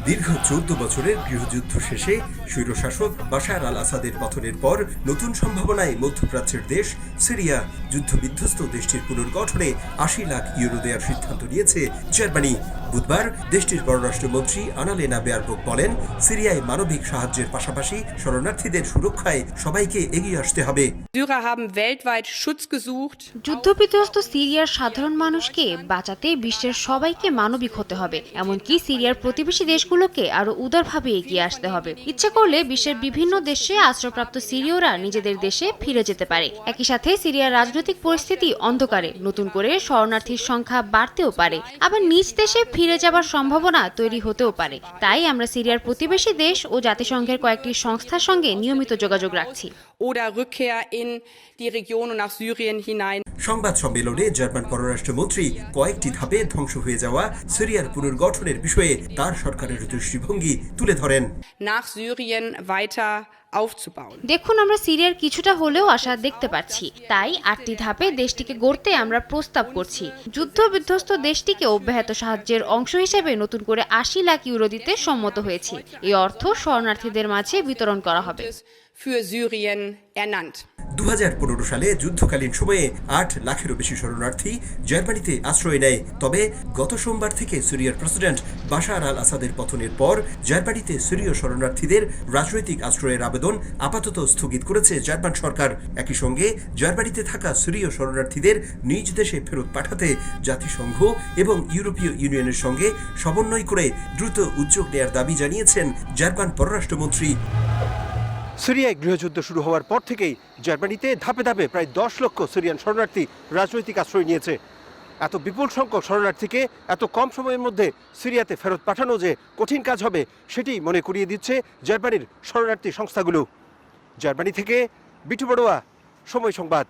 দীর্ঘ ১৪ বছরের গৃহযুদ্ধ শেষে স্বৈরশাসক বাশার আল আসাদের পতনের পর নতুন সম্ভাবনায় মধ্যপ্রাচ্যের দেশ সিরিয়া যুদ্ধবিধ্বস্ত দেশটির পুনর্গঠনে ৮০ লাখ ইউরো দেওয়ার সিদ্ধান্ত নিয়েছে জার্মানি। বুধবার দেশটির পররাষ্ট্রমন্ত্রী আনালেনা বেয়ারবোক বলেন, সিরিয়ায় মানবিক সাহায্যের পাশাপাশি শরণার্থীদের সুরক্ষায় সবাইকে এগিয়ে আসতে হবে। যুদ্ধবিধ্বস্ত সিরিয়ার সাধারণ মানুষকে বাঁচাতে বিশ্বের সবাইকে মানবিক হতে হবে, এমনকি সিরিয়ার প্রতিবেশী দেশগুলোকে আরো উদারভাবে এগিয়ে আসতে হবে। ইচ্ছে করলে বিশ্বের বিভিন্ন দেশে আশ্রয়প্রাপ্ত সিরীয়রা নিজেদের দেশে ফিরে যেতে পারে। একই সাথে সিরিয়ার রাজনৈতিক পরিস্থিতি অন্ধকারে, নতুন করে শরণার্থীর সংখ্যা বাড়তেও পারে, আবার নিজ দেশে ফিরে যাবার সম্ভাবনা তৈরি হতেও পারে। তাই আমরা সিরিয়ার প্রতিবেশী দেশ ও জাতিসংঘের কয়েকটি সংস্থার সঙ্গে নিয়মিত যোগাযোগ রাখছি। সংবাদ সম্মেলনে জার্মান পররাষ্ট্রমন্ত্রী কয়েকটি ধাপে ধ্বংস হয়ে যাওয়া সিরিয়ার পুনর্গঠনের বিষয়ে তার সরকারের দৃষ্টিভঙ্গি তুলে ধরেন। দেখুন, আমরা সিরিয়ার কিছুটা হলেও আশা দেখতে পাচ্ছি। তাই ৮টি ধাপে দেশটিকে গড়তে আমরা প্রস্তাব করছি। যুদ্ধ বিধ্বস্ত দেশটিকে অব্যাহত সাহায্যের অংশ হিসেবে নতুন করে ৮০ লাখ ইউরো দিতে সম্মত হয়েছি। এই অর্থ শরণার্থীদের মাঝে বিতরণ করা হবে। ২০১৫ সালে যুদ্ধকালীন সময়ে ৮ লাখেরও বেশি শরণার্থী জার্মানিতে আশ্রয় নেয়। তবে গত সোমবার থেকে সিরিয়ার প্রেসিডেন্ট বাশার আল আসাদের পতনের পর জার্মানিতে সিরীয় শরণার্থীদের রাজনৈতিক আশ্রয়ের আবেদন আপাতত স্থগিত করেছে জার্মান সরকার। একই সঙ্গে জার্মানিতে থাকা সিরীয় শরণার্থীদের নিজ দেশে ফেরত পাঠাতে জাতিসংঘ এবং ইউরোপীয় ইউনিয়নের সঙ্গে সমন্বয় করে দ্রুত উদ্যোগ নেয়ার দাবি জানিয়েছেন জার্মান পররাষ্ট্রমন্ত্রী। সিরিয়ায় গৃহযুদ্ধ শুরু হওয়ার পর থেকেই জার্মানিতে ধাপে ধাপে প্রায় ১০ লক্ষ সিরিয়ান শরণার্থী রাজনৈতিক আশ্রয় নিয়েছে। এত বিপুল সংখ্যক শরণার্থীকে এত কম সময়ের মধ্যে সিরিয়াতে ফেরত পাঠানো যে কঠিন কাজ হবে, সেটি মনে করিয়ে দিচ্ছে জার্মানির শরণার্থী সংস্থাগুলো। জার্মানি থেকে বিটু বড়ুয়া, সময় সংবাদ।